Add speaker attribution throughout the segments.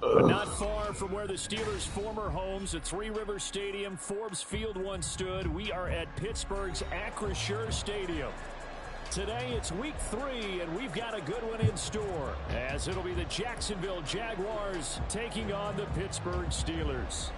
Speaker 1: But not far from where the Steelers' former homes at Three Rivers Stadium, Forbes Field once stood, we are at Pittsburgh's Acrisure Stadium. Today it's week 3, and we've got a good one in store, as it'll be the Jacksonville Jaguars taking on the Pittsburgh Steelers.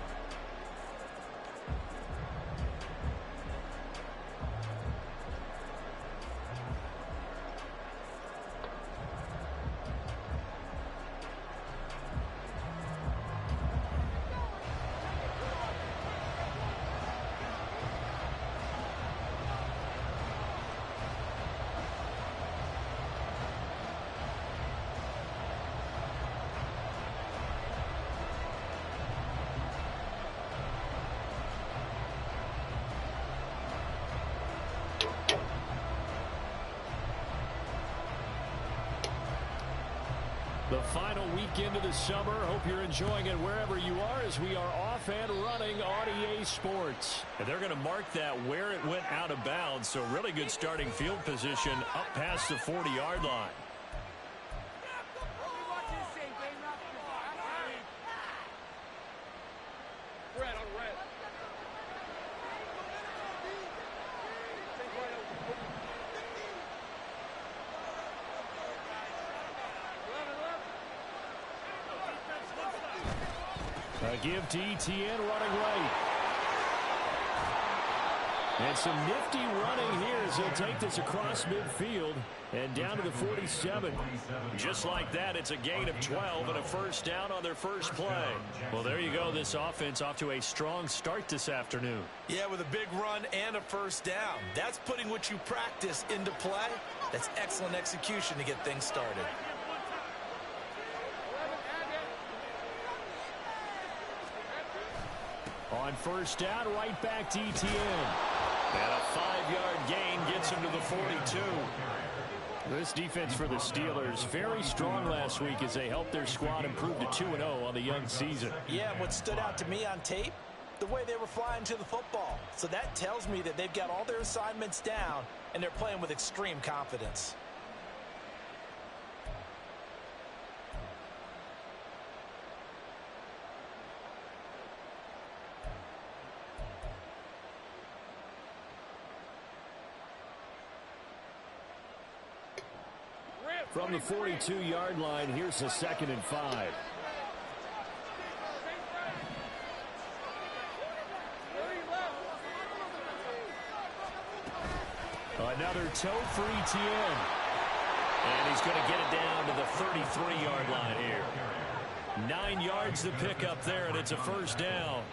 Speaker 1: The final weekend of the summer. Hope you're enjoying it wherever you are, as we are off and running on EA Sports. And they're going to mark that where it went out of bounds. So really good starting field position up past the 40-yard line. A give to ETN running right. And some nifty running here as he'll take this across midfield and down to the 47. Just like that, it's a gain of 12 and a first down on their first play. Well, there you go. This offense off to a strong start this afternoon.
Speaker 2: Yeah, with a big run and a first down. That's putting what you practice into play. That's excellent execution to get things started.
Speaker 1: On first down, right back to ETN. And a 5-yard gain gets him to the 42. This defense for the Steelers, very strong last week as they helped their squad improve to 2-0 on the young season.
Speaker 2: Yeah, what stood out to me on tape, the way they were flying to the football. So that tells me that they've got all their assignments down, and they're playing with extreme confidence.
Speaker 1: From the 42-yard line, here's a 2nd and 5. Another toe for ETN. And he's going to get it down to the 33-yard line here. 9 yards to pick up there, and it's a first down.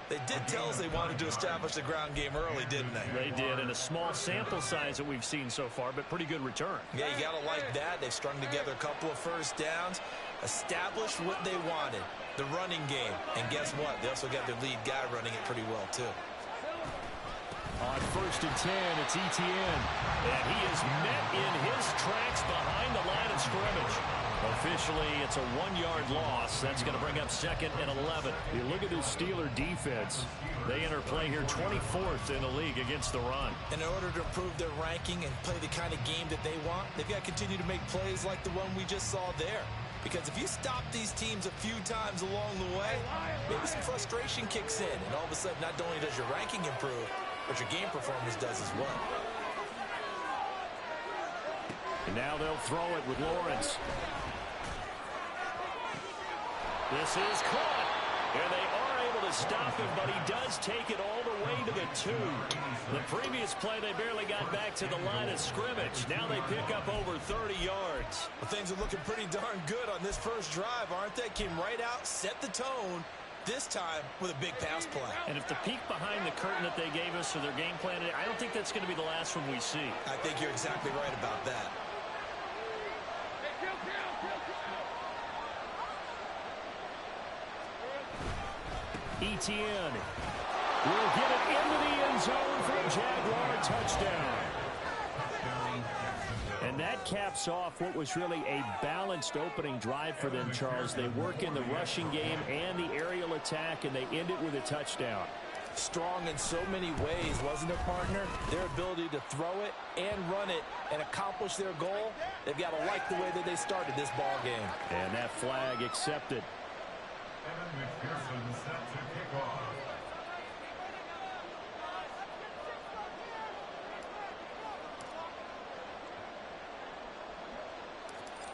Speaker 2: They did tell us they wanted to establish the ground game early, didn't they?
Speaker 1: They did, and a small sample size that we've seen so far, but pretty good return.
Speaker 2: Yeah, you got to like that. They strung together a couple of first downs, established what they wanted, the running game. And guess what? They also got their lead guy running it pretty well, too.
Speaker 1: On 1st and 10, it's ETN. And he is met in his tracks behind the line of scrimmage. Officially, it's a 1-yard loss. That's going to bring up 2nd and 11. You look at this Steeler defense. They enter play here 24th in the league against the run.
Speaker 2: In order to improve their ranking and play the kind of game that they want, they've got to continue to make plays like the one we just saw there. Because if you stop these teams a few times along the way, maybe some frustration kicks in. And all of a sudden, not only does your ranking improve, but your game performance does as well.
Speaker 1: And now they'll throw it with Lawrence. This is caught. And they are able to stop him, but he does take it all the way to the 2. The previous play, they barely got back to the line of scrimmage. Now they pick up over 30 yards.
Speaker 2: Well, things are looking pretty darn good on this first drive, aren't they? Came right out, set the tone, this time with a big pass play.
Speaker 1: And if the peek behind the curtain that they gave us for their game plan, I don't think that's going to be the last one we see.
Speaker 2: I think you're exactly right about that.
Speaker 1: ETN will get it into the end zone for a Jaguar touchdown. And that caps off what was really a balanced opening drive for them, Charles. They work in the rushing game and the aerial attack, and they end it with a touchdown.
Speaker 2: Strong in so many ways, wasn't it, partner? Their ability to throw it and run it and accomplish their goal, they've got to like the way that they started this ball game.
Speaker 1: And that flag accepted.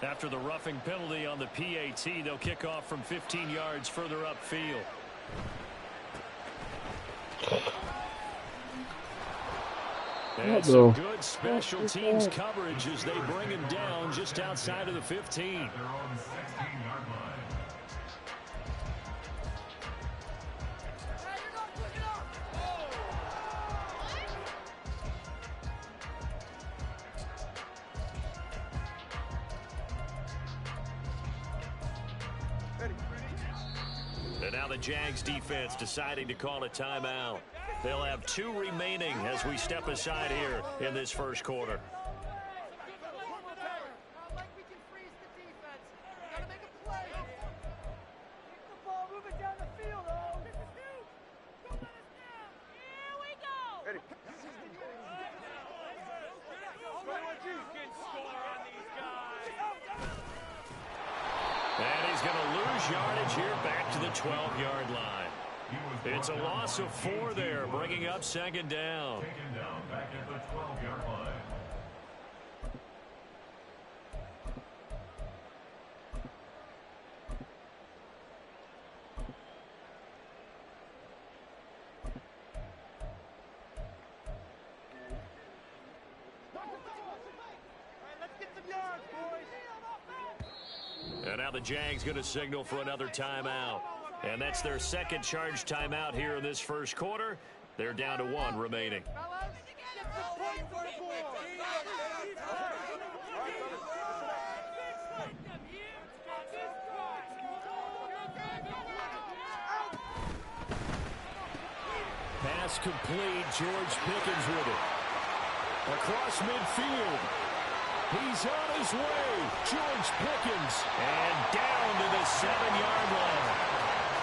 Speaker 1: After the roughing penalty on the PAT, they'll kick off from 15 yards further upfield. And some good special teams coverage as they bring him down just outside of the 15. And now the Jags defense deciding to call a timeout. They'll have 2 remaining as we step aside here in this first quarter. And he's going to lose yardage here back to the 12-yard line. It's a loss of 4 there, bringing up 2nd down. Back at the 12-yard line. And now the Jags going to signal for another timeout. And that's their second charge timeout here in this first quarter. They're down to 1 remaining. Pass complete. George Pickens with it. Across midfield. He's on his way. George Pickens. And down to the 7-yard line.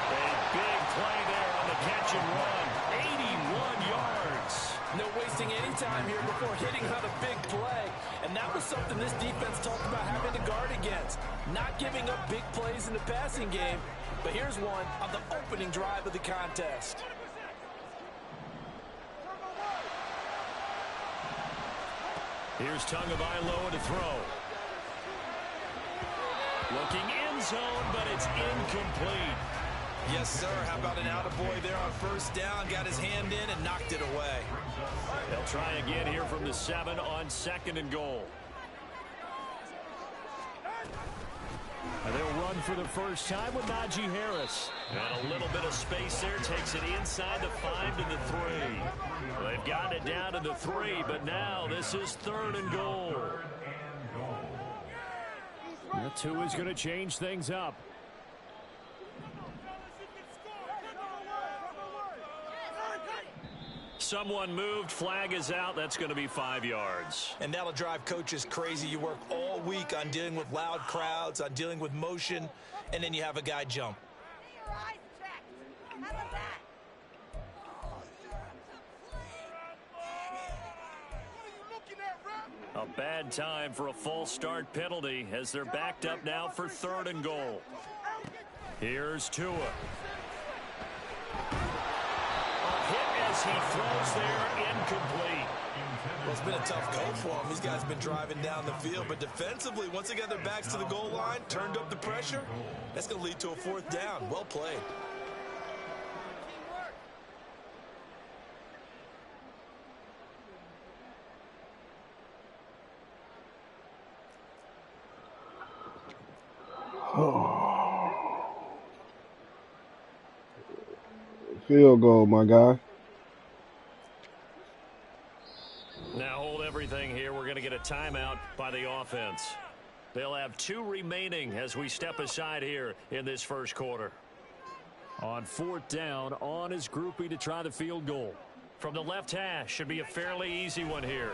Speaker 1: A big play there on the catch and run. 81 yards.
Speaker 2: No wasting any time here before hitting on a big play. And that was something this defense talked about having to guard against. Not giving up big plays in the passing game. But here's one on the opening drive of the contest.
Speaker 1: Here's Tagovailoa to throw. Looking end zone, but it's incomplete.
Speaker 2: Yes, sir. How about an attaboy there on first down? Got his hand in and knocked it away.
Speaker 1: They'll try again here from the 7 on 2nd and goal. And they'll run for the first time with Najee Harris. And a little bit of space there takes it inside the 5 to the 3. They've gotten it down to the 3, but now this is 3rd and goal. That 2 is going to change things up. Someone moved. Flag is out. That's going to be 5 yards.
Speaker 2: And that'll drive coaches crazy. You work all week on dealing with loud crowds, on dealing with motion, and then you have a guy jump.
Speaker 1: A bad time for a false start penalty as they're backed up now for 3rd and goal. Here's Tua. As he throws there, incomplete.
Speaker 2: Well, it's been a tough go for him. These guys have been driving down the field, but defensively, once they got their backs to the goal line, turned up the pressure, that's going to lead to a 4th down. Well played.
Speaker 3: Field goal, my guy.
Speaker 1: Now hold everything here. We're going to get a timeout by the offense. They'll have 2 remaining as we step aside here in this first quarter. On 4th down, on his groupie to try the field goal. From the left hash, should be a fairly easy one here.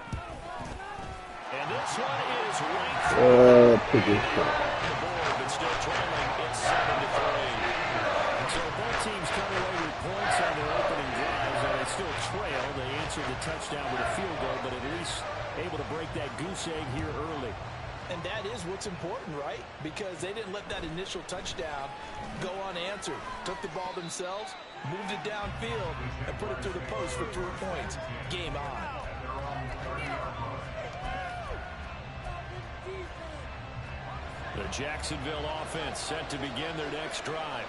Speaker 1: And this one is right through the board, but still trailing. It's 7-3. So both teams come away with points on their opening drives, and they still trail. They answered the touchdown with a field goal, but at least able to break that goose egg here early.
Speaker 2: And that is what's important, right? Because they didn't let that initial touchdown go unanswered. Took the ball themselves, moved it downfield, and put it through the post for 3 points. Game on.
Speaker 1: The Jacksonville offense set to begin their next drive.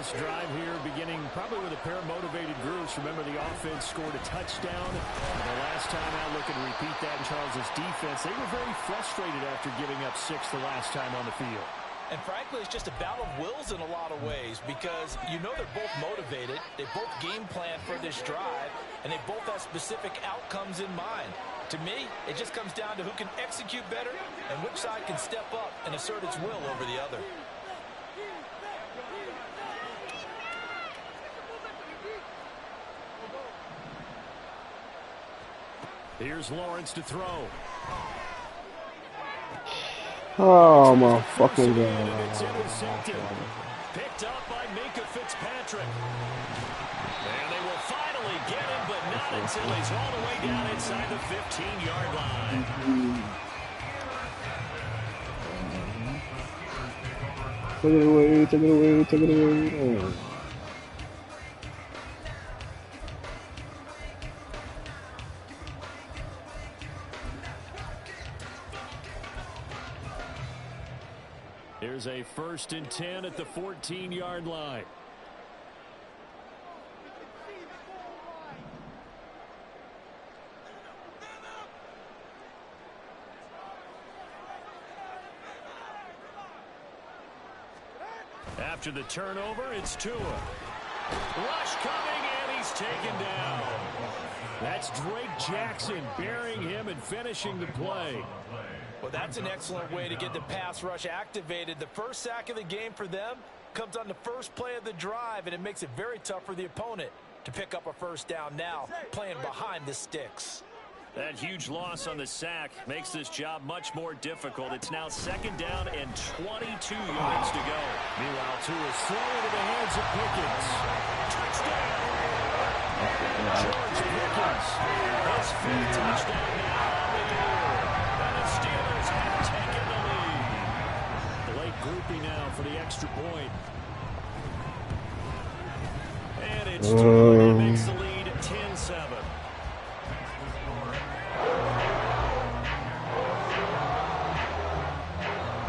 Speaker 1: This drive here beginning probably with a pair of motivated groups. Remember, the offense scored a touchdown. And the last time out, looking to repeat that in Charles' defense. They were very frustrated after giving up 6 the last time on the field.
Speaker 2: And frankly, it's just a battle of wills in a lot of ways because you know they're both motivated. They both game plan for this drive, and they both have specific outcomes in mind. To me, it just comes down to who can execute better and which side can step up and assert its will over the other.
Speaker 1: Here's Lawrence to throw.
Speaker 3: Oh, my fucking God.
Speaker 1: It's intercepted. Picked up by Minka Fitzpatrick. And they will finally get him, but not until he's all the way down inside the 15-yard line.
Speaker 3: Take it away, take it away, take it away. Oh.
Speaker 1: Here's a 1st and 10 at the 14-yard line. After the turnover, it's Tua. Rush coming, and he's taken down. That's Drake Jackson burying him and finishing the play.
Speaker 2: Well, that's an excellent way to get the pass rush activated. The first sack of the game for them comes on the first play of the drive, and it makes it very tough for the opponent to pick up a first down now, playing behind the sticks.
Speaker 1: That huge loss on the sack makes this job much more difficult. It's now 2nd down and 22 yards to go. Meanwhile, Tua is thrown into the hands of Pickens. Touchdown! George Pickens, his 5th touchdown now on the year. And the Steelers have taken the lead. The late groupie now for the extra point. And it's Tua that makes the lead 10-7.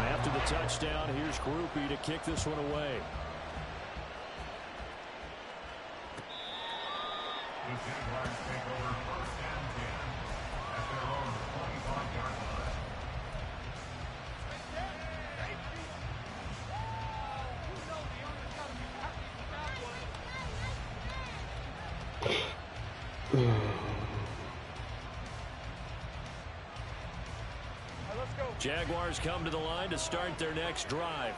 Speaker 1: After the touchdown, here's Groupie to kick this one away. Jaguars come to the line to start their next drive.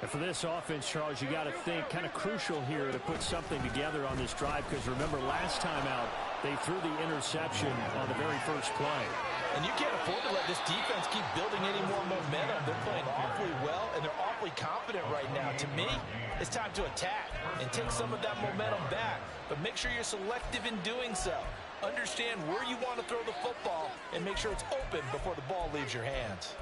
Speaker 1: And for this offense, Charles, you got to think kind of crucial here to put something together on this drive, because remember last time out they threw the interception on the very first play.
Speaker 2: And you can't afford to let this defense keep building any more momentum. They're playing awfully well, and they're awfully confident right now. To me, it's time to attack and take some of that momentum back, but make sure you're selective in doing so. Understand where you want to throw the football and make sure it's open before the ball leaves your hands.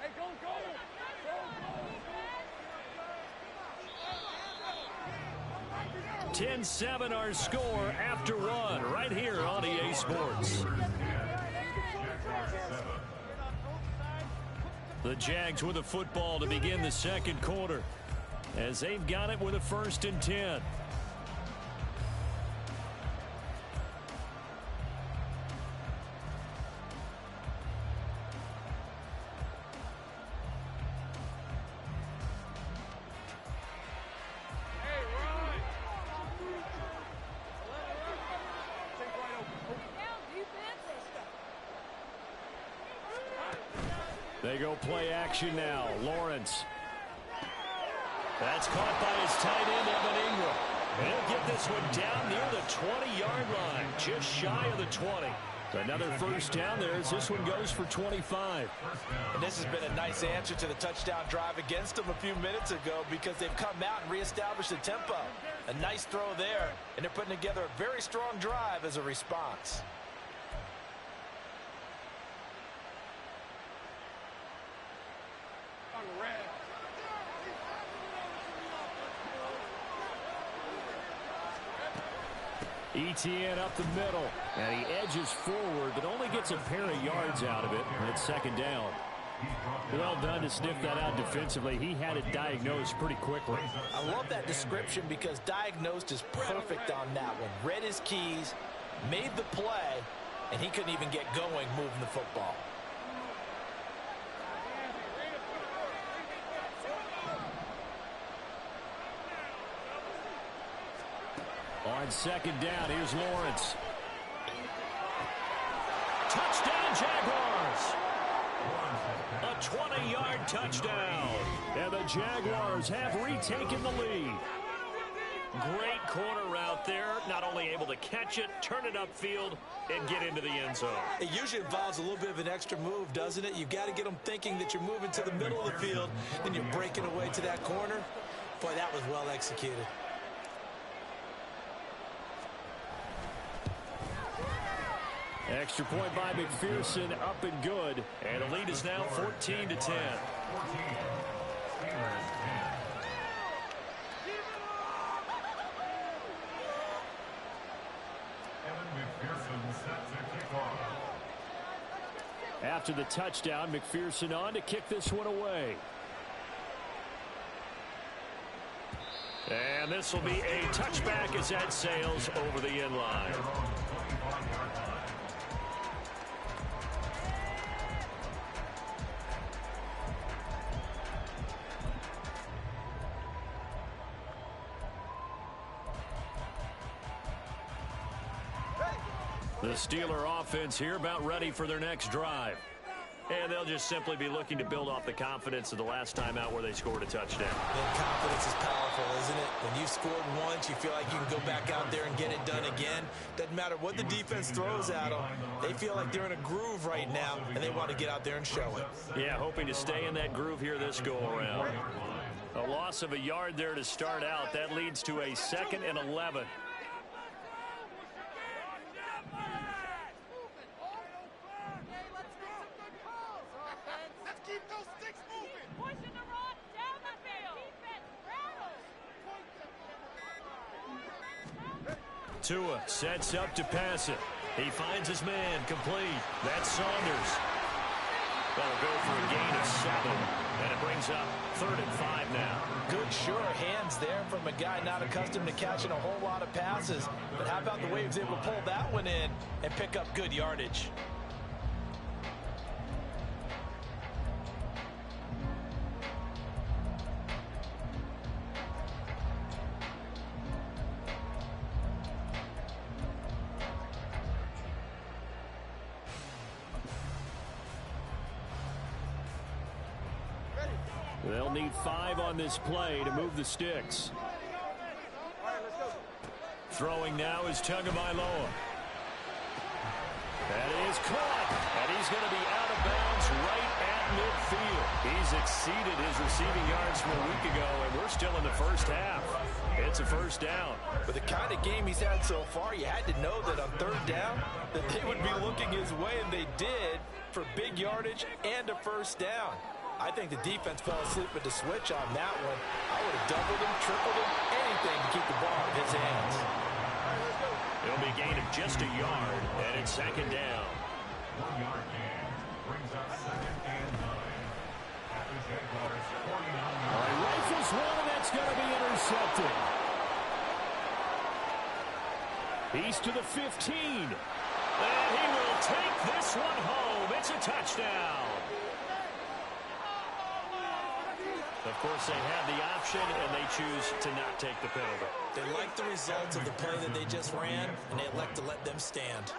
Speaker 4: Hey, go!
Speaker 1: 10-7 our score after one right here on EA Sports. The Jags with the football to begin the second quarter as they've got it with a 1st and 10. They go play action now. Lawrence. That's caught by his tight end, Evan Ingram. And he'll get this one down near the 20-yard line, just shy of the 20. Another first down there as this one goes for 25.
Speaker 2: And this has been a nice answer to the touchdown drive against them a few minutes ago, because they've come out and reestablished the tempo. A nice throw there, and they're putting together a very strong drive as a response.
Speaker 1: ETN up the middle, and he edges forward, but only gets a pair of yards out of it, and it's 2nd down. Well done to sniff that out defensively. He had it diagnosed pretty quickly.
Speaker 2: I love that description, because diagnosed is perfect on that one. Read his keys, made the play, and he couldn't even get going moving the football.
Speaker 1: On 2nd down, here's Lawrence. Touchdown, Jaguars! A 20-yard touchdown. And the Jaguars have retaken the lead. Great corner route there. Not only able to catch it, turn it upfield, and get into the end zone.
Speaker 2: It usually involves a little bit of an extra move, doesn't it? You've got to get them thinking that you're moving to the middle of the field, then you're breaking away to that corner. Boy, that was well executed.
Speaker 1: Extra point by McPherson, up and good. And the lead is now 14-10. After the touchdown, McPherson on to kick this one away. And this will be a touchback as that sails over the end line. The Steeler offense here about ready for their next drive. And they'll just simply be looking to build off the confidence of the last time out where they scored a touchdown.
Speaker 2: And confidence is powerful, isn't it? When you've scored once, you feel like you can go back out there and get it done again. Doesn't matter what the defense throws at them. They feel like they're in a groove right now, and they want to get out there and show it.
Speaker 1: Yeah, hoping to stay in that groove here this go-around. A loss of a yard there to start out. That leads to a 2nd and 11. Tua sets up to pass it. He finds his man complete. That's Saunders. That'll go for a gain of 7. And it brings up 3rd and 5 now.
Speaker 2: Good, sure hands there from a guy not accustomed to catching a whole lot of passes. But how about the way he was able to pull that one in and pick up good yardage?
Speaker 1: They'll need 5 on this play to move the sticks. Throwing now is Tagovailoa. That is caught, and he's going to be out of bounds right at midfield. He's exceeded his receiving yards from a week ago, and we're still in the first half. It's a first down.
Speaker 2: With the kind of game he's had so far, you had to know that on 3rd down that they would be looking his way, and they did, for big yardage and a first down. I think the defense fell asleep with the switch on that one. I would have doubled him, tripled him, anything to keep the ball in his hands.
Speaker 1: It'll be a gain of just a yard, and it's 2nd down.
Speaker 4: 1-yard gain brings up 2nd and 9. At the Jaguars' 49.
Speaker 1: All right, rifles one, and that's going to be intercepted. He's to the 15. And he will take this one home. It's a touchdown. Of course, they had the option, and they choose to not take the penalty.
Speaker 2: They like the results of the play that they just ran, and they elect to let them stand.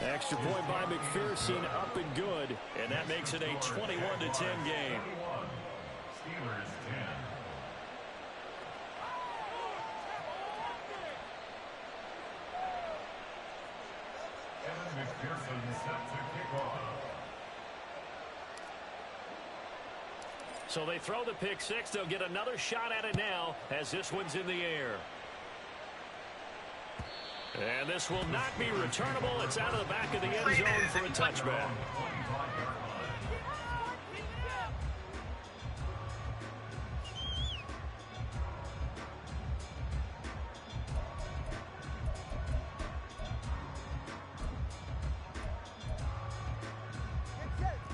Speaker 1: Extra point by McPherson, up and good, and that makes it a 21-10 game.
Speaker 4: Steelers 10. McPherson set to kick off.
Speaker 1: So they throw the pick 6. They'll get another shot at it now as this one's in the air. And this will not be returnable. It's out of the back of the end zone for a touchback.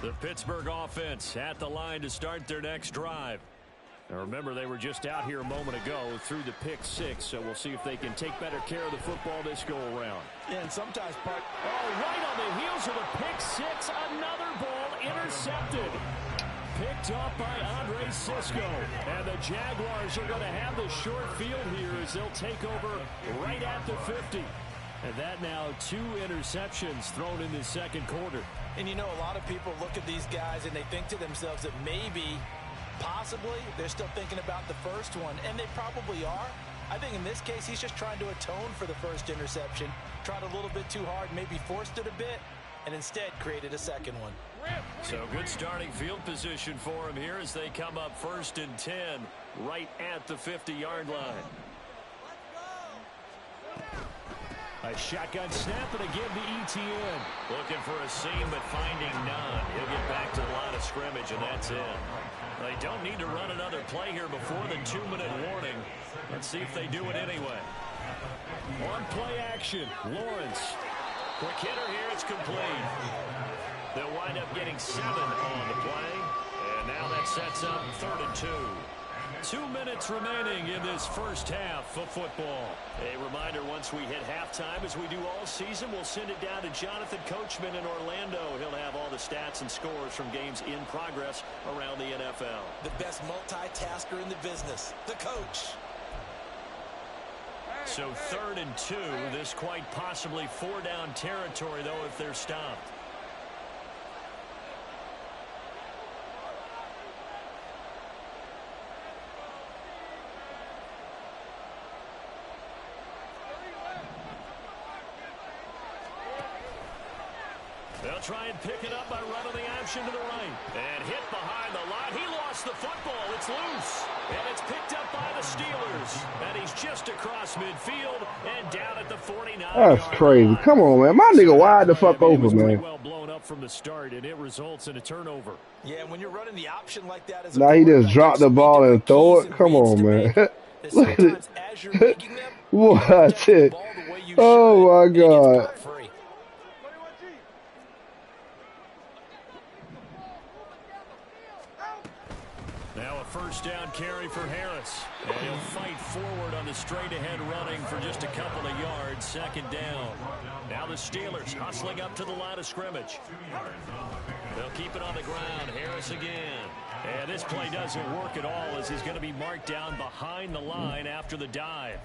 Speaker 1: The Pittsburgh offense at the line to start their next drive. Now remember, they were just out here a moment ago through the pick 6, so we'll see if they can take better care of the football this go-around.
Speaker 2: Yeah, and sometimes, Park.
Speaker 1: Oh, right on the heels of the pick 6, another ball intercepted. Picked up by Andre Cisco. And the Jaguars are going to have the short field here as they'll take over right at the 50. And that now 2 interceptions thrown in the second quarter.
Speaker 2: And you know, a lot of people look at these guys and they think to themselves that maybe, possibly, they're still thinking about the first one. And they probably are. I think in this case, he's just trying to atone for the first interception. Tried a little bit too hard, maybe forced it a bit, and instead created a second one.
Speaker 1: So good starting field position for him here as they come up 1st and 10 right at the 50-yard line. A shotgun snap and again to Etienne. Looking for a seam but finding none. He'll get back to the line of scrimmage and that's it. They don't need to run another play here before the 2-minute warning. Let's see if they do it anyway. On play action, Lawrence. Quick hitter here, it's complete. They'll wind up getting 7 on the play. And now that sets up 3rd and 2. 2 minutes remaining in this first half of football. A reminder, once we hit halftime, as we do all season, we'll send it down to Jonathan Coachman in Orlando. He'll have all the stats and scores from games in progress around the NFL.
Speaker 2: The best multitasker in the business, the coach.
Speaker 1: So 3rd and 2, this quite possibly 4-down territory, though, if they're stopped. They'll try and pick it up by running the option to the right. And hit behind the line. He lost the football. It's loose. And it's picked up by the Steelers. And he's just across midfield and down at the 49.
Speaker 3: That's crazy. Come on, man. My nigga wide the fuck over, man.
Speaker 1: Well blown up from the start, and it results in a turnover.
Speaker 2: Yeah, when you're running the option like that, as
Speaker 3: now he just dropped the ball and throw it. Come on, man. Look at it. Watch it. Oh my God.
Speaker 1: Now a first down carry for Harris. And he'll fight forward on the straight-ahead running for just a couple of yards. 2nd down. Now the Steelers hustling up to the line of scrimmage. They'll keep it on the ground. Harris again. And this play doesn't work at all as he's going to be marked down behind the line after the dive.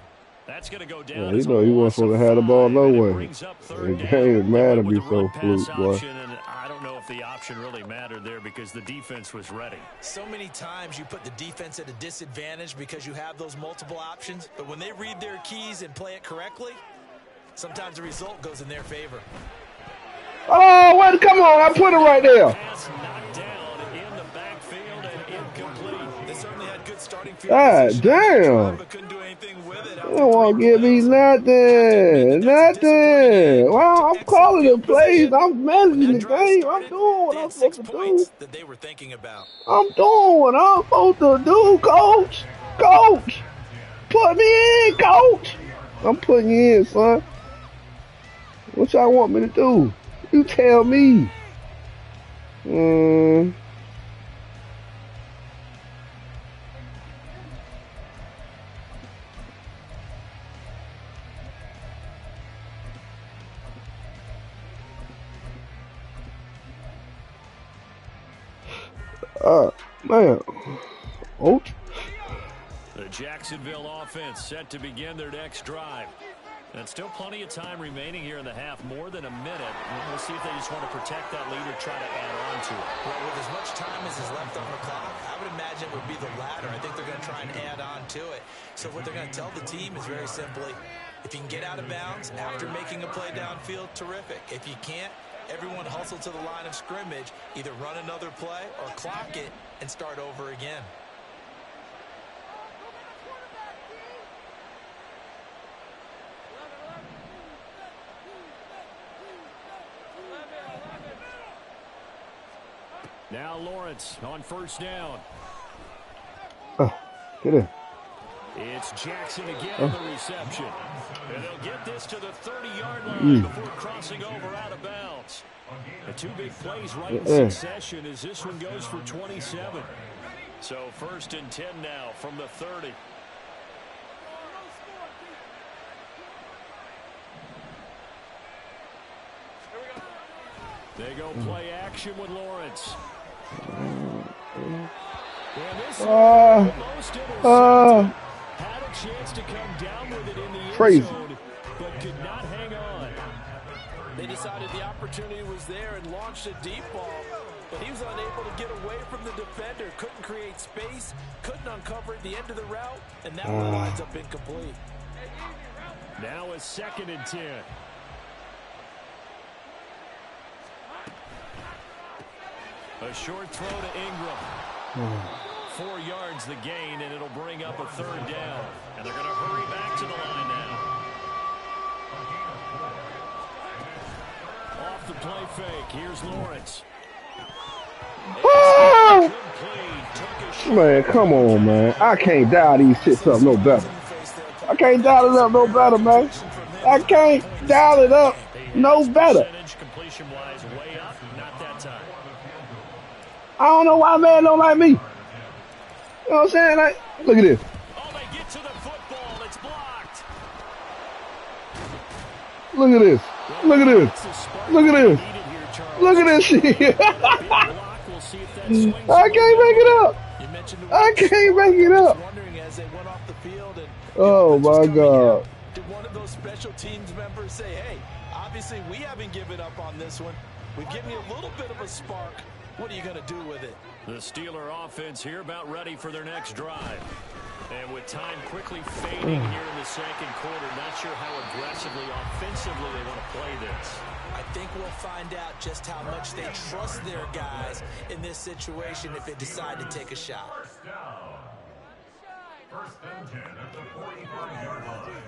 Speaker 1: That's going to go down.
Speaker 3: Yeah, you know he wasn't supposed to have the ball no way. The game is mad to be so fluke, boy.
Speaker 1: I don't know if the option really mattered there because the defense was ready.
Speaker 2: So many times you put the defense at a disadvantage because you have those multiple options, but when they read their keys and play it correctly, sometimes the result goes in their favor.
Speaker 3: Oh, wait, come on, I put it right there.
Speaker 1: Pass knocked down in the backfield and incomplete.
Speaker 2: They certainly had good starting field
Speaker 3: God damn.
Speaker 2: but couldn't do anything with it.
Speaker 3: You don't want to give me nothing. Nothing. Well, I'm calling the plays. I'm managing the game. I'm doing what I'm supposed to do.
Speaker 2: That they were thinking about.
Speaker 3: I'm doing what I'm supposed to do, coach. Coach. Put me in, coach. I'm putting you in, son. What y'all want me to do? You tell me. Man. Ouch.
Speaker 1: The Jacksonville offense set to begin their next drive. And still plenty of time remaining here in the half, more than a minute. We'll see if they just want to protect that lead or try to add on to it.
Speaker 2: Well, with as much time as is left on the clock, I would imagine it would be the latter. I think they're going to try and add on to it. So what they're going to tell the team is very simply, if you can get out of bounds after making a play downfield, terrific. If you can't, everyone hustle to the line of scrimmage, either run another play or clock it and start over again.
Speaker 1: Now Lawrence on first down.
Speaker 3: Get in.
Speaker 1: It's Jackson again on the reception. And they'll get this to the 30-yard line before crossing over out of bounds. The 2 big plays right in succession as this one goes for 27. So 1st and 10 now from the 30. They go play action with Lawrence. And this almost intercepted. Had a chance to come down with it in the end zone, but could not hang on.
Speaker 5: They decided the opportunity was there and launched a deep ball, but he was unable to get away from the defender. Couldn't create space, couldn't uncover at the end of the route, and that one winds up incomplete.
Speaker 1: Now a 2nd and 10. A short throw to Ingram. 4 yards the gain, and it'll bring up a 3rd down. And they're going to hurry back to the line now. Off the play fake, here's Lawrence.
Speaker 3: Man, come on, man. I can't dial these shits up no better. I can't dial it up no better, man. I can't dial it up no better.
Speaker 1: Completion-wise, way up, not that time.
Speaker 3: I don't know why man don't like me. You know what I'm saying? Like, look at this.
Speaker 1: Oh, they get to the football. It's blocked.
Speaker 3: Look at this. Look at this. Look at this. Look at this shit. I can't make it up. I can't make it up. Oh my God.
Speaker 5: Did one of those special teams members say, hey, obviously we haven't given up on this one. We've given you a little bit of a spark. What are you going to do with it?
Speaker 1: The Steeler offense here about ready for their next drive. And with time quickly fading here in the second quarter, not sure how aggressively, offensively they want to play this.
Speaker 5: I think we'll find out just how much they trust their guys in this situation if they decide to take a shot.
Speaker 4: First down. First and 10 at the 45-yard line.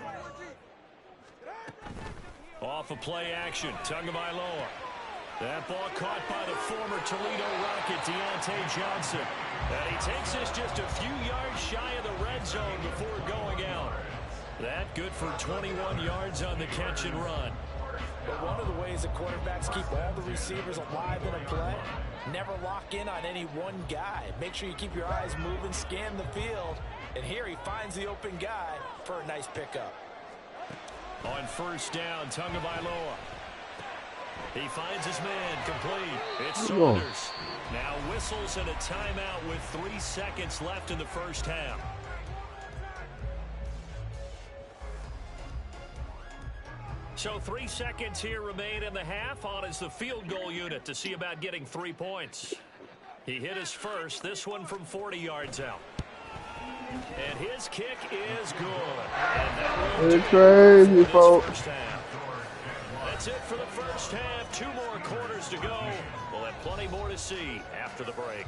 Speaker 1: Off of play action, Tagovailoa. That ball caught by the former Toledo Rocket, Deontay Johnson. And he takes this just a few yards shy of the red zone before going out. That good for 21 yards on the catch and run.
Speaker 5: But one of the ways that quarterbacks keep all the receivers alive in a play, never lock in on any one guy. Make sure you keep your eyes moving, scan the field. And here he finds the open guy for a nice pickup.
Speaker 1: On first down, Tagovailoa. He finds his man, complete. It's Saunders. Now whistles and a timeout with 3 seconds left in the first half. So 3 seconds here remain in the half. On is the field goal unit to see about getting 3 points. He hit his first, this one from 40 yards out. And his kick is good. And that will
Speaker 3: it's crazy, folks.
Speaker 1: That's it for the first half. 2 more quarters to go. We'll have plenty more to see after the break.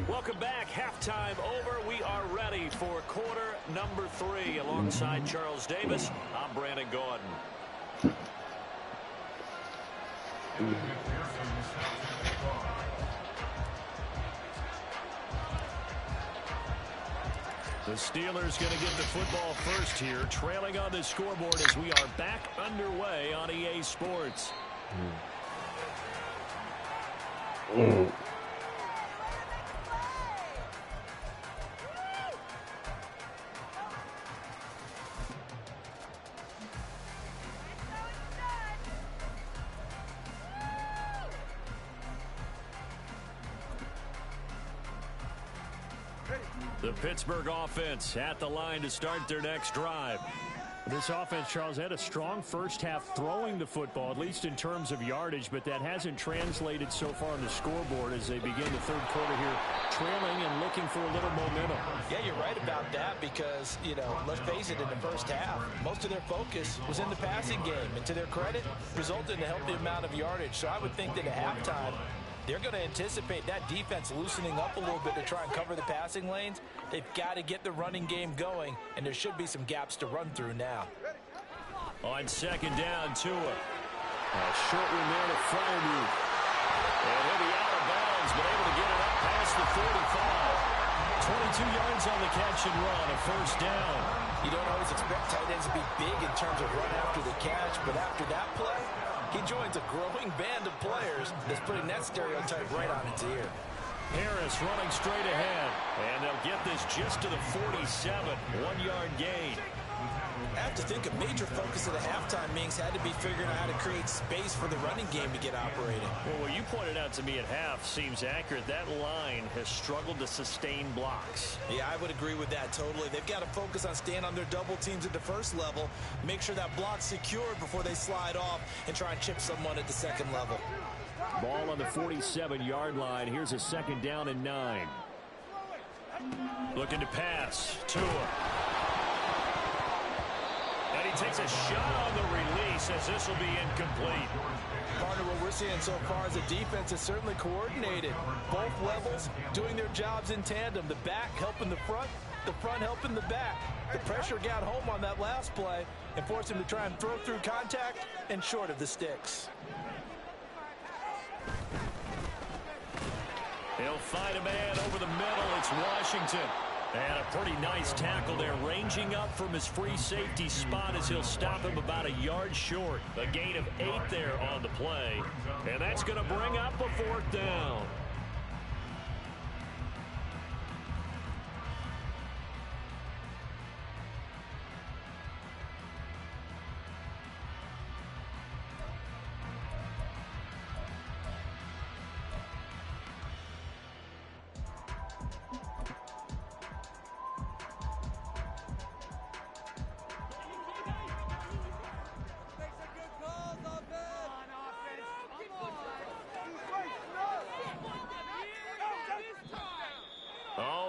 Speaker 1: Welcome back. Halftime over. We are ready for quarter number 3. Alongside Charles Davis, I'm Brandon Gordon. The Steelers going to get the football first here, trailing on the scoreboard as we are back underway on EA Sports. The Pittsburgh offense at the line to start their next drive. This offense, Charles, had a strong first half throwing the football, at least in terms of yardage, but that hasn't translated so far on the scoreboard as they begin the third quarter here, trailing and looking for a little momentum.
Speaker 5: Yeah, you're right about that because, you know, let's face it, in the first half, most of their focus was in the passing game, and to their credit, resulted in a healthy amount of yardage. So I would think that at halftime, they're going to anticipate that defense loosening up a little bit to try and cover the passing lanes. They've got to get the running game going, and there should be some gaps to run through now.
Speaker 1: On second down, Tua. A short one there to Fryermuth. And he'll be out of bounds, but able to get it up past the 45. 22 yards on the catch and run, a first down.
Speaker 5: You don't always expect tight ends to be big in terms of run after the catch, but after that play, he joins a growing band of players that's putting that stereotype right on its ear.
Speaker 1: Harris running straight ahead, and they'll get this just to the 47, 1-yard gain.
Speaker 5: I have to think a major focus of the halftime meetings had to be figuring out how to create space for the running game to get operating.
Speaker 1: Well, what you pointed out to me at half seems accurate. That line has struggled to sustain blocks.
Speaker 5: Yeah, I would agree with that totally. They've got to focus on staying on their double teams at the first level, make sure that block's secured before they slide off and try and chip someone at the second level.
Speaker 1: Ball on the 47-yard line. Here's a second down and 9. Looking to pass. Tua. And he takes a shot on the release as this will be incomplete.
Speaker 5: Partner, what we're seeing so far is the defense is certainly coordinated. Both levels doing their jobs in tandem. The back helping the front helping the back. The pressure got home on that last play and forced him to try and throw through contact and short of the sticks.
Speaker 1: He'll find a man over the middle. It's Washington. And a pretty nice tackle there, ranging up from his free safety spot as he'll stop him about a yard short. A gain of 8 there on the play. And that's going to bring up a 4th down.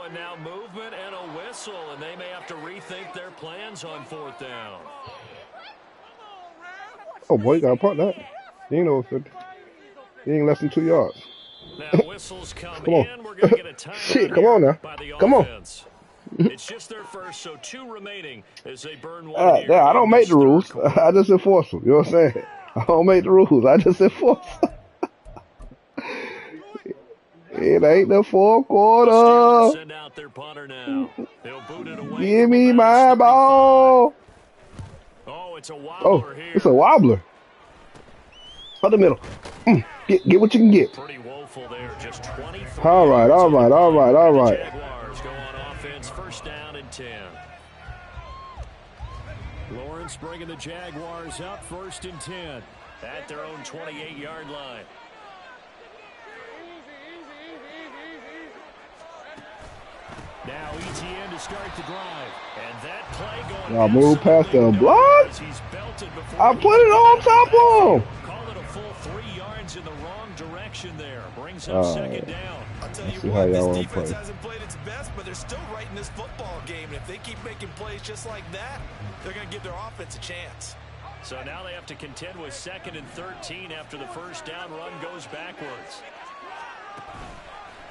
Speaker 1: And now movement and a whistle, and they may have to rethink their plans on 4th down.
Speaker 3: Oh, boy, you got to punt that. You know, he ain't less than 2 yards.
Speaker 1: Now whistles come
Speaker 3: Come on.
Speaker 1: in. We're going to get a timeout
Speaker 3: Shit, come on now.
Speaker 1: by the
Speaker 3: Come on.
Speaker 1: offense. It's just their first, so 2 remaining as they burn one here.
Speaker 3: I don't make the rules. I just enforce them. You know what I'm saying? I don't make the rules. I just enforce them. It ain't the 4th quarter.
Speaker 1: Send out their punter now. They'll boot it away.
Speaker 3: Give me my ball.
Speaker 1: Oh, it's a wobbler here.
Speaker 3: It's a wobbler. Up the middle. Get what you can get.
Speaker 1: Pretty woeful there. Just 23.
Speaker 3: All right.
Speaker 1: Jaguars go on offense. 1st down and 10. Lawrence bringing the Jaguars up. 1st and 10 at their own 28-yard line. Now ETN to start the drive. And that play going.
Speaker 3: Y'all move past the block. I put it on top of him.
Speaker 1: Call it a full 3 yards in the wrong direction there. Brings up 2nd down.
Speaker 2: I'll tell you what, this defense hasn't played its best, but they're still right in this football game. And if they keep making plays just like that, they're going to give their offense a chance.
Speaker 1: So now they have to contend with 2nd and 13 after the 1st down run goes backwards.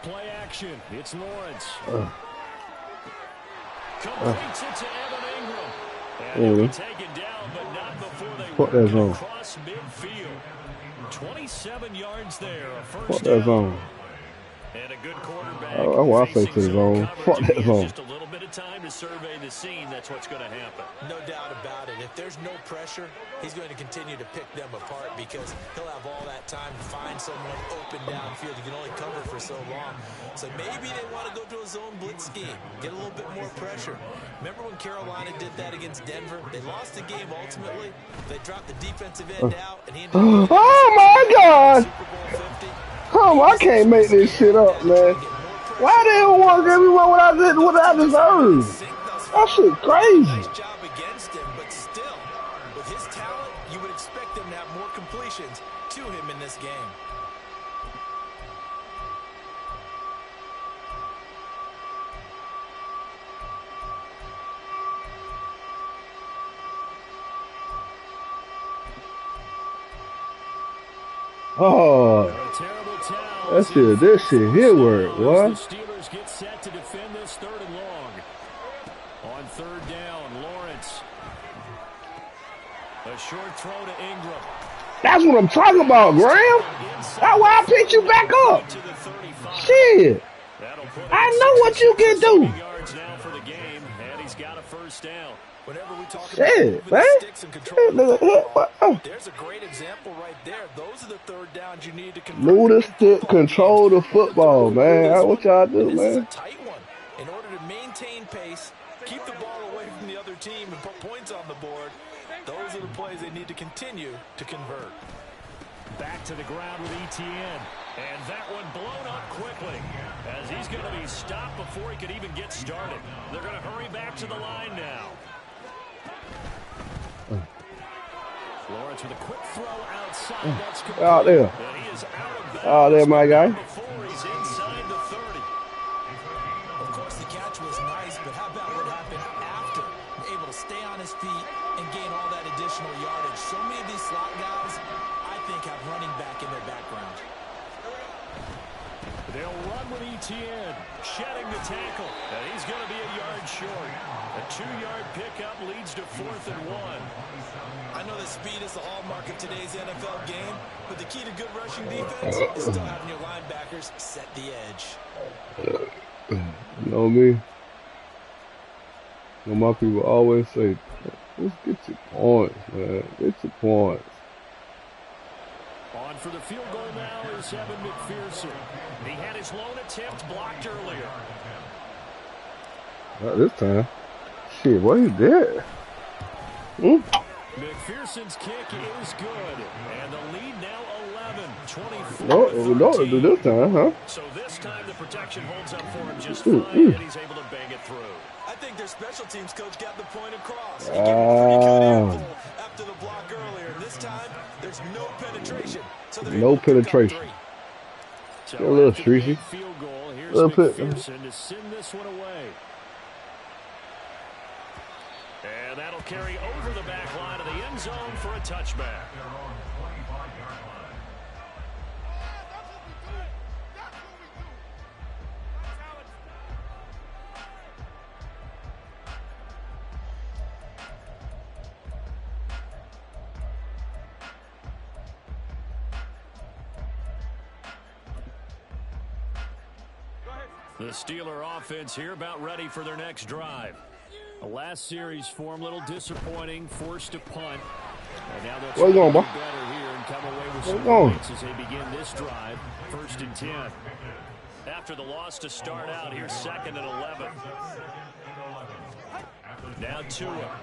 Speaker 1: Play action. It's Lawrence. Completes it to Evan Ingram. And he'll be taken down, but not before they work across midfield. 27 yards there. A 1st down. And a good quarterback.
Speaker 3: Oh, I say to the zone. Fuck that zone.
Speaker 1: Just a little bit of time to survey the scene. That's what's going to happen.
Speaker 2: No doubt about it. If there's no pressure, he's going to continue to pick them apart because he'll have all that time to find someone open downfield. You can only cover for so long. So maybe they want to go to a zone blitz scheme, get a little bit more pressure. Remember when Carolina did that against Denver? They lost the game ultimately. They dropped the defensive end out, and he ended up
Speaker 3: oh my God!
Speaker 2: Super Bowl 50.
Speaker 3: I can't make this shit up, man. Why they don't want to give me what I deserve? That shit crazy.
Speaker 2: Nice job against him, but still, with his talent, you would expect him to have more completions to him in this game.
Speaker 3: Oh, this shit here work, what?
Speaker 1: The Steelers get set to defend this 3rd and long. On 3rd down, Lawrence. A short throw to Ingram.
Speaker 3: That's what I'm talking about, Graham. That's why I picked you back up. Shit. I know what you can do.
Speaker 1: Yards now for the game, and he's got a 1st down.
Speaker 2: Whenever we talk
Speaker 3: Shit,
Speaker 2: about
Speaker 3: man.
Speaker 2: sticks and control the football, there's a great example right there. Those are the 3rd downs you need to
Speaker 3: Move the stick, control the football, man. That's what y'all do,
Speaker 2: This is a
Speaker 3: man.
Speaker 2: tight one. In order to maintain pace, keep the ball away from the other team, and put points on the board, those are the plays they need to continue to convert.
Speaker 1: Back to the ground with ETN. And that one blown up quickly as he's going to be stopped before he could even get started. They're going to hurry back to the line now. Lawrence with a quick throw outside. That's complete.
Speaker 3: Out there.
Speaker 1: And he is out of bounds
Speaker 3: Out there, my guy.
Speaker 1: before he's inside the 30.
Speaker 2: Of course, the catch was nice, but how about what happened after? Able to stay on his feet and gain all that additional yardage. So many of these slot guys, I think, have running back in their background.
Speaker 1: They'll run with Etienne, shedding the tackle, and he's going to be a yard short. A 2-yard pickup leads to 4th and 1.
Speaker 2: I know that speed is the hallmark of today's NFL game, but the key to good rushing defense is still having your linebackers set the edge.
Speaker 3: You know me? You know, my people always say, let's get your points, man. Get your points.
Speaker 1: On for the field goal now is Evan McPherson. He had his lone attempt blocked earlier.
Speaker 3: Not this time. Shit, what is that?
Speaker 1: McPherson's kick is good. And the lead now 11, 24.
Speaker 3: No, do this time, huh?
Speaker 1: So this time the protection holds up for him just fine, and he's able to bang it through.
Speaker 2: I think their special teams coach got the point across. He gave a pretty good info after the block earlier. This time, there's no penetration. So
Speaker 3: no penetration.
Speaker 1: So
Speaker 3: a little streaky.
Speaker 1: Field goal. Here's
Speaker 3: McPherson
Speaker 1: to send this one away. And that'll carry over the back line of the end zone for a touchback. The Steeler offense here about ready for their next drive. The last series for them, a little disappointing, forced to punt. And now they'll try to do better here and come away with some points as they begin this drive. 1st and 10. After the loss to start out, here's 2nd and 11. Now Tua.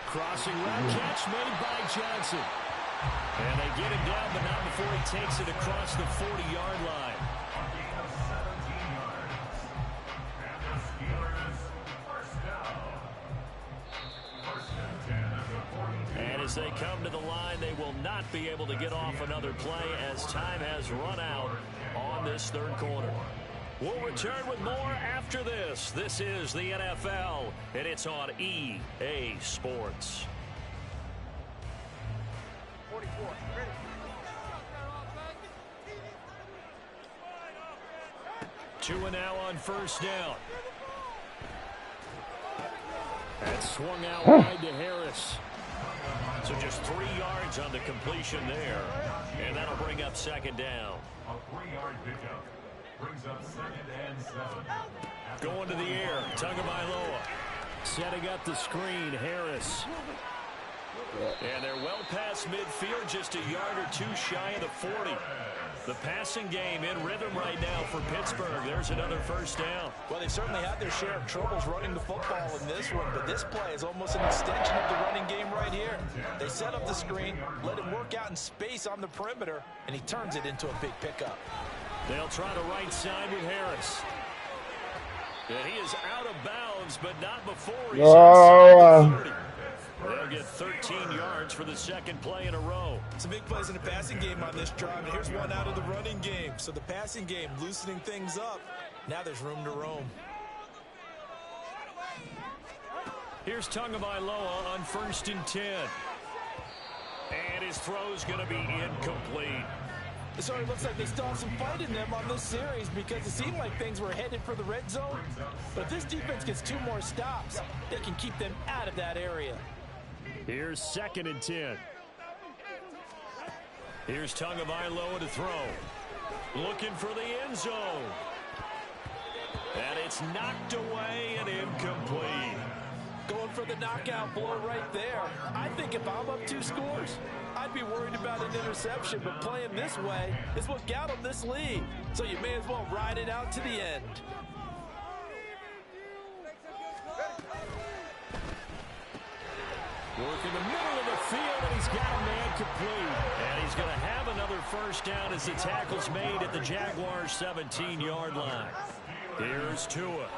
Speaker 1: Crossing route catch made by Johnson. And they get him down, but not before he takes it across the 40-yard line. And as they come to the line, they will not be able to get off another play as time has run out on this 3rd quarter. We'll return with more after this. This is the NFL, and it's on EA Sports. 44. Tua now on 1st down. That swung out wide to Harris. So just 3 yards on the completion there. And that'll bring up 2nd down.
Speaker 4: A 3-yard pickup brings up 2nd and 7.
Speaker 1: Going to the air, Tagovailoa. Setting up the screen, Harris. And they're well past midfield, just a yard or 2 shy of the 40. The passing game in rhythm right now for Pittsburgh. There's another 1st down.
Speaker 2: Well, they've certainly had their share of troubles running the football in this one, but this play is almost an extension of the running game right here. They set up the screen, let him work out in space on the perimeter, and he turns it into a big pickup.
Speaker 1: They'll try the right side with Harris. And he is out of bounds, but not before he's inside the 30. They'll get 13 yards for the 2nd play in a row.
Speaker 2: Some big plays in the passing game on this drive, and here's one out of the running game. So the passing game loosening things up. Now there's room to roam.
Speaker 1: Here's Tagovailoa on 1st and 10. And his throw's going to be incomplete.
Speaker 2: So it looks like they still have some fight in them on this series because it seemed like things were headed for the red zone. But if this defense gets 2 more stops, they can keep them out of that area.
Speaker 1: Here's 2nd and 10. Here's Tagovailoa to throw. Looking for the end zone. And it's knocked away and incomplete.
Speaker 2: Going for the knockout blow right there. I think if I'm up 2 scores, I'd be worried about an interception, but playing this way is what got them this lead. So you may as well ride it out to the end.
Speaker 1: Work in the middle of the field, and he's got a man complete. And he's going to have another 1st down as the tackle's made at the Jaguars' 17-yard line. Here's Tua.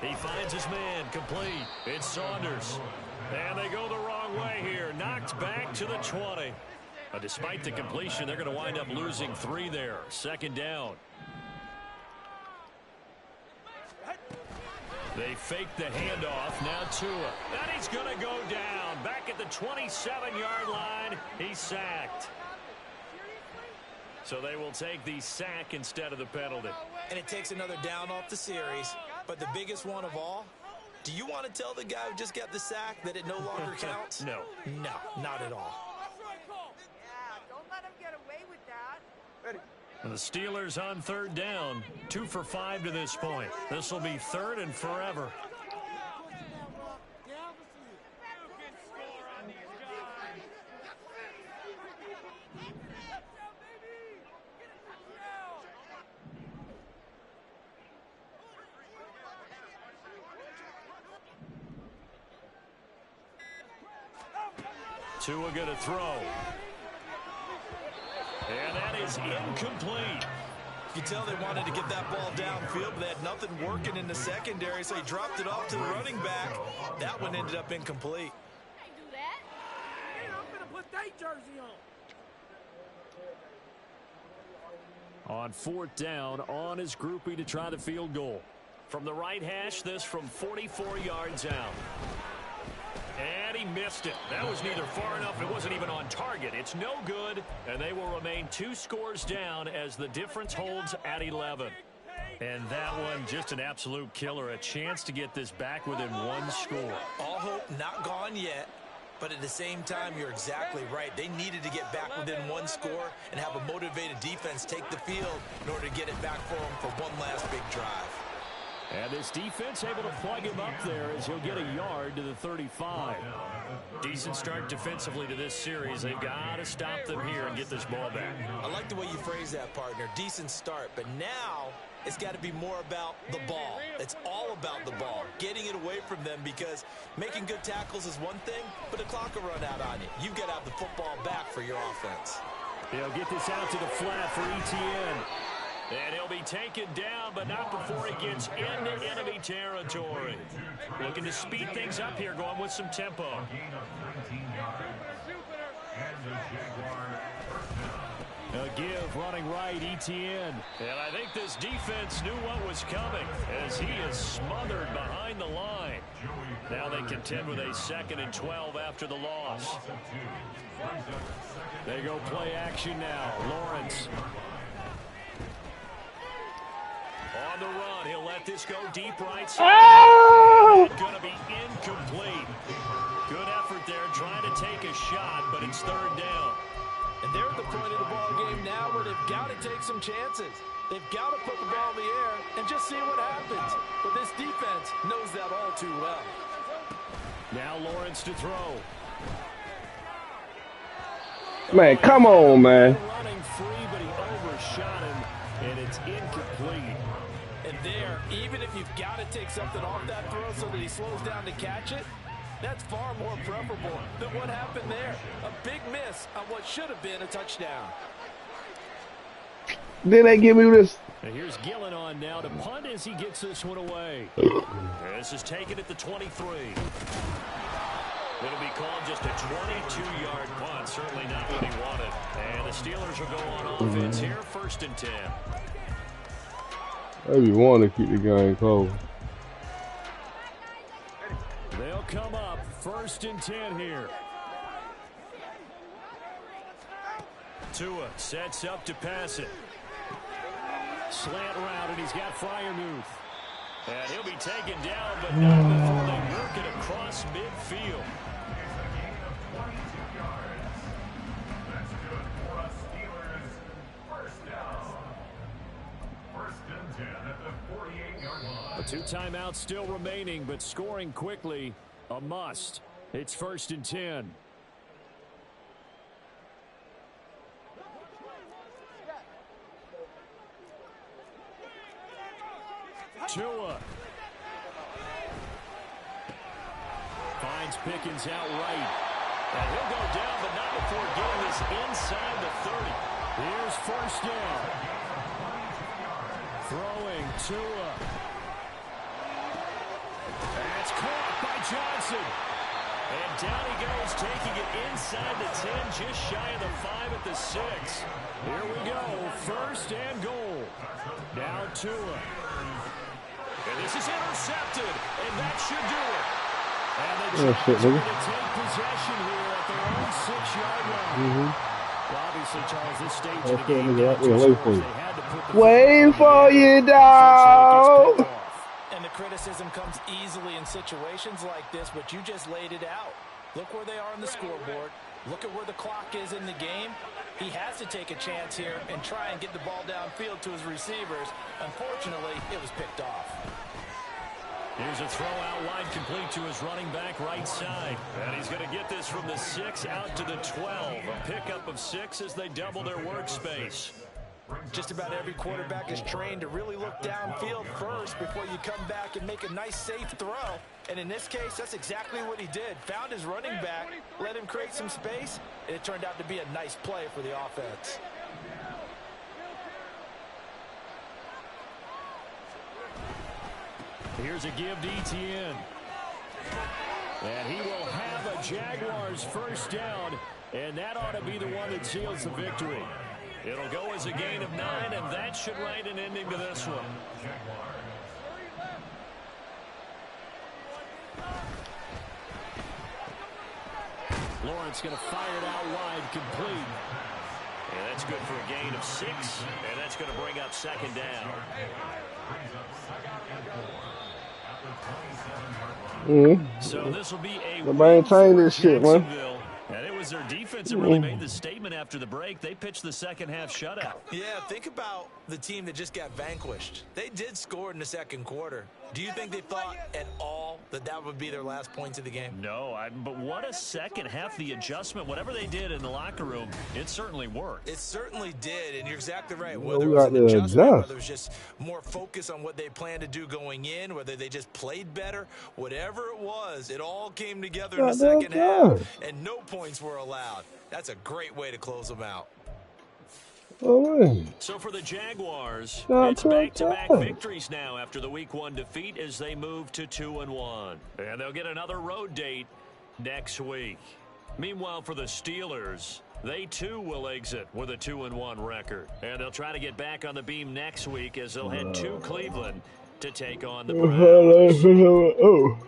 Speaker 1: He finds his man complete. It's Saunders. And they go the wrong way here. Knocked back to the 20. Despite the completion, they're going to wind up losing 3 there. 2nd down. They fake the handoff. Now Tua. And he's going to go down. Back at the 27-yard line. He's sacked. So they will take the sack instead of the penalty.
Speaker 2: And it takes another down off the series. But the biggest one of all, do you want to tell the guy who just got the sack that it no longer counts?
Speaker 1: No.
Speaker 2: No, not at all.
Speaker 6: Yeah, don't let him get away with that.
Speaker 1: The Steelers on third down, 2 for 5 to this point. This will be third and forever. Tua going to throw. And that is incomplete.
Speaker 2: You tell they wanted to get that ball downfield, but they had nothing working in the secondary, so he dropped it off to the running back. That one ended up incomplete.
Speaker 6: Do that? I'm going to put that jersey on.
Speaker 1: On fourth down, on his groupie to try the field goal. From the right hash, this from 44 yards out. And he missed it. That was neither far enough. It wasn't even on target. It's no good, and they will remain 2 scores down as the difference holds at 11. And that one, just an absolute killer. A chance to get this back within 1 score.
Speaker 2: All hope not gone yet, but at the same time, you're exactly right. They needed to get back within 1 score and have a motivated defense take the field in order to get it back for them for one last big drive.
Speaker 1: And this defense able to plug him up there as he'll get a yard to the 35. Decent start defensively to this series. They've got to stop them here and get this ball back.
Speaker 2: I like the way you phrase that, partner. Decent start, but now it's got to be more about the ball. It's all about the ball, getting it away from them, because making good tackles is one thing, but the clock will run out on you. You've got to have the football back for your offense.
Speaker 1: He'll get this out to the flat for Etienne. And he'll be taken down, but not before he gets into enemy territory. Looking to speed things up here, going with some tempo. A give running right, Etienne. And I think this defense knew what was coming as he is smothered behind the line. Now they contend with a 2nd and 12 after the loss. They go play action now. Lawrence. On the run, he'll let this go deep right side.
Speaker 3: Oh!
Speaker 1: It's going to be incomplete. Good effort there, trying to take a shot, but it's third down.
Speaker 5: And they're at the point of the ball game now where they've got to take some chances. They've got to put the ball in the air and just see what happens. But this defense knows that all too well.
Speaker 1: Now Lawrence to throw.
Speaker 3: Man, come on, man.
Speaker 1: Running free, but he overshot him, and it's incomplete.
Speaker 5: And there, even if you've got to take something off that throw so that he slows down to catch it, that's far more preferable than what happened there. A big miss on what should have been a touchdown.
Speaker 3: Then they give me this.
Speaker 1: And here's Gillen on now to punt as he gets this one away. This is taken at the 23. It'll be called just a 22-yard punt. Certainly not what he wanted. And the Steelers will go on offense here, 1st and 10.
Speaker 3: Maybe want to keep the game close.
Speaker 1: They'll come up 1st and 10 here. Tua sets up to pass it. Slant route, and he's got Freiermuth. And he'll be taken down, but not before they work it across midfield.
Speaker 4: That's good for us Steelers. 1st down. 1st and 10 at the 48-yard line.
Speaker 1: 2 timeouts still remaining, but scoring quickly, a must. It's 1st and 10. Tua finds Pickens out right. And he'll go down, but not before getting this inside the 30. Here's 1st down. Throwing Tua. That's caught by Johnson. And down he goes, taking it inside the 10, just shy of the 5 at the 6. Here we go, 1st and goal. Now Tua. And this is intercepted, and that should do it. And the Giants are going to take possession here at their own 6-yard line. Bobby, obviously, Charles, this stage of
Speaker 3: That's
Speaker 1: the
Speaker 3: it,
Speaker 1: game,
Speaker 3: nigga.
Speaker 1: down two
Speaker 3: Yeah, wait for
Speaker 1: scores,
Speaker 3: you.
Speaker 1: they had to put the
Speaker 3: Waiting for you,
Speaker 1: unfortunately, it gets
Speaker 3: dog.
Speaker 1: picked off.
Speaker 5: And the criticism comes easily in situations like this, but you just laid it out. Look where they are on the scoreboard. Look at where the clock is in the game. He has to take a chance here and try and get the ball downfield to his receivers. Unfortunately, it was picked off.
Speaker 1: Here's a throw out wide, complete to his running back right side. And he's going to get this from the 6 out to the 12. A pickup of 6 as they double their workspace.
Speaker 5: Just about every quarterback is trained to really look downfield first before you come back and make a nice, safe throw. And in this case, that's exactly what he did. Found his running back, let him create some space, and it turned out to be a nice play for the offense.
Speaker 1: Here's a give to Etienne. And he will have a Jaguars first down, and that ought to be the one that seals the victory. It'll go as a gain of 9, and that should write an ending to this one. Lawrence going to fire it out wide, complete. And that's good for a gain of 6, and that's going to bring up second down. So this will be a win
Speaker 3: Maintain
Speaker 1: for
Speaker 3: this shit, man.
Speaker 1: Jacksonville. And it was their defense that really made the statement after the break. They pitched the second half shutout.
Speaker 2: Yeah, think about the team that just got vanquished. They did score in the second quarter. Do you think they thought at all that that would be their last points of the game?
Speaker 1: No, but what a second half. The adjustment, whatever they did in the locker room, it certainly worked.
Speaker 2: It certainly did, and you're exactly right.
Speaker 3: Well,
Speaker 2: Whether
Speaker 3: we
Speaker 2: it was
Speaker 3: got
Speaker 2: an
Speaker 3: to
Speaker 2: adjustment,
Speaker 3: adjust.
Speaker 2: whether it was just more focus on what they planned to do going in, whether they just played better, whatever it was, it all came together in the
Speaker 3: Got to
Speaker 2: second half,
Speaker 3: adjust.
Speaker 2: and no points were allowed. That's a great way to close them out.
Speaker 3: Oh, man.
Speaker 1: So for the Jaguars,
Speaker 3: Got
Speaker 1: it's
Speaker 3: to
Speaker 1: back-to-back
Speaker 3: adjust.
Speaker 1: victories now after the Week 1 defeat as they move to 2-1. And they'll get another road date next week. Meanwhile, for the Steelers, they too will exit with a 2-1 record. And they'll try to get back on the beam next week as they'll head to Cleveland to take on the Browns.
Speaker 3: Oh.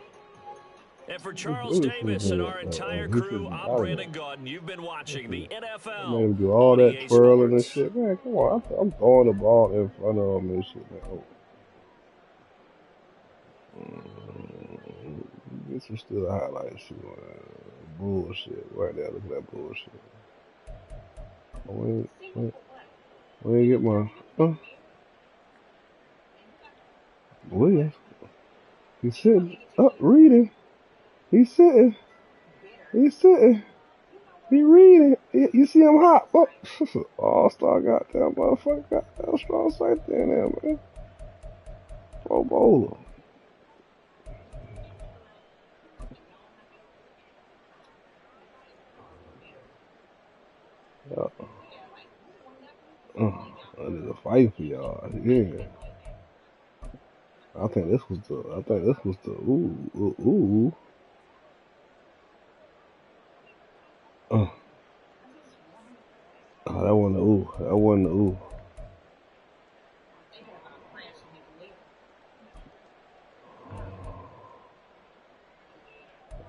Speaker 1: And for Charles Davis and our entire crew, I'm Brandon Gaudin. You've been watching the
Speaker 3: Made
Speaker 1: NFL
Speaker 3: him do all
Speaker 1: on
Speaker 3: that
Speaker 1: EA
Speaker 3: twirling and
Speaker 1: Sports.
Speaker 3: shit. Man, come on. I'm throwing the ball in front of him and shit, man. Oh. This is still a highlight shit, man. Bullshit. Right there, look at that bullshit. Oh, wait, get my... Williams. He's sitting up reading. He's sitting. He reading. You see him hop. Oh, all-star goddamn motherfucker. Goddamn strong safety in there, man. Pro Bowler. I need to fight for y'all. Yeah. I think this was the ooh. That wasn't the ooh.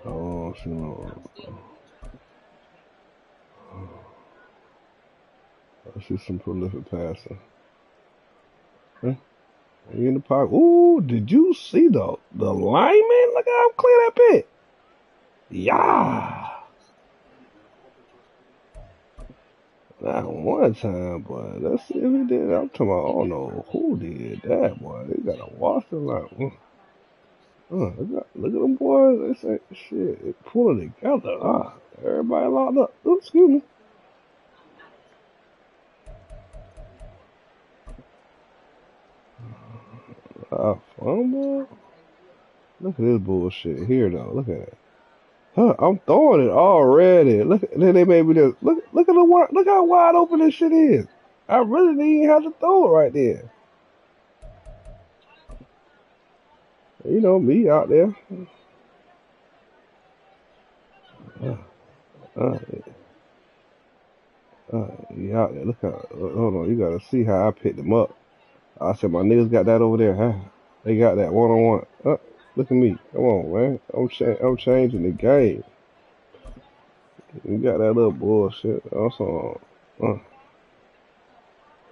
Speaker 3: Oh, she know. She's some prolific passer. Huh? He in the pocket. Ooh, did you see the lineman? Look how clear that pit. Yeah. Not one time, boy. Let's see if he did. I'm talking about, I don't know who did that, boy. They got to wash the line. Look at them boys. They say, shit, it pulling together. Everybody locked up. Ooh, excuse me. Fumble. Look at this bullshit here, though. Look at it. Huh, I'm throwing it already. Look, then they made me this. Look at look how wide open this shit is. I really didn't even have to throw it right there. You know me out there. You out there. Look how. Hold on. You gotta see how I picked them up. I said my niggas got that over there. Huh? They got that one-on-one. Look at me. Come on, man. I'm changing the game. You got that little bullshit. Also, He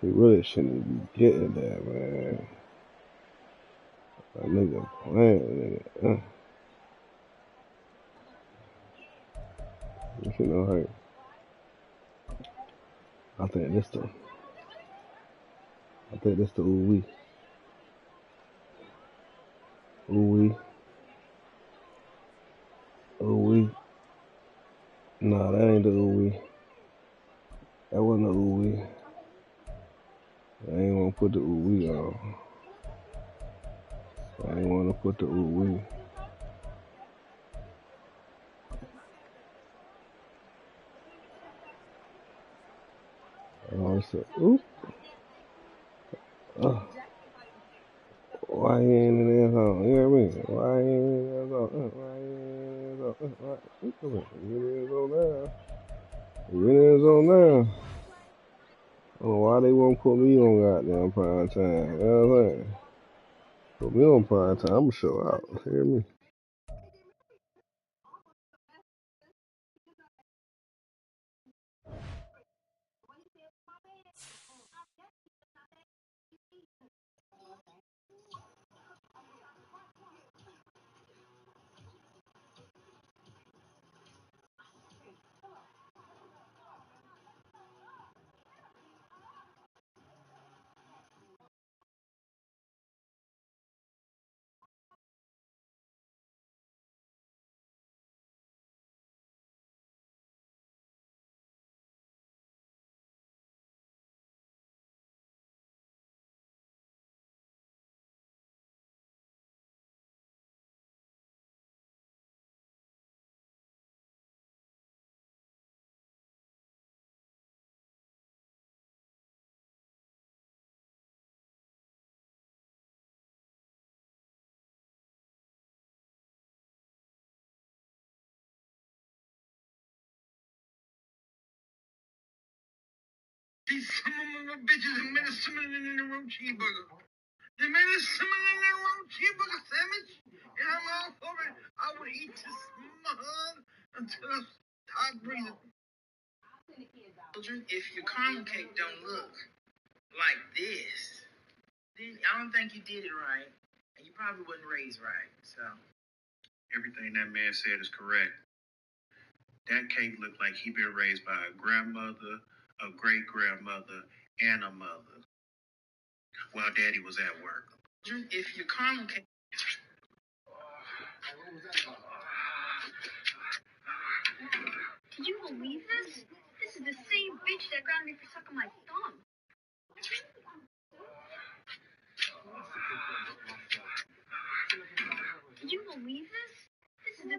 Speaker 3: really shouldn't be getting that, man. That nigga playing, nigga. You know, hey, I think this the ooh wee. Nah, that ain't the ooh wee. That wasn't the ooh wee. I ain't wanna put the ooh wee on. I ain't wanna put the ooh wee. Oh, I said, oop. Why he ain't in there song? You hear me? Why he ain't in there song? Why he ain't in there song? Come here. You in there song now. You in there song now. Oh, why they won't put me on goddamn prime time? You know what I'm saying? Put me on prime time. I'ma show out. You hear me?
Speaker 7: These some of my bitches and made a cinnamon cheeseburger. They made a cinnamon cheeseburger sandwich, and I'm all for it. I would eat this mug until I stop breathing. Children, if your caramel cake don't look like this, then I don't think you did it right, and you probably wasn't raised right. So everything that man said is correct. That cake looked like he been raised by a grandmother, a great grandmother, and a mother while daddy was at work. If your caramel cake. Did you believe this? This is the same bitch that grounded me for sucking my thumb. Did you believe this? This is the.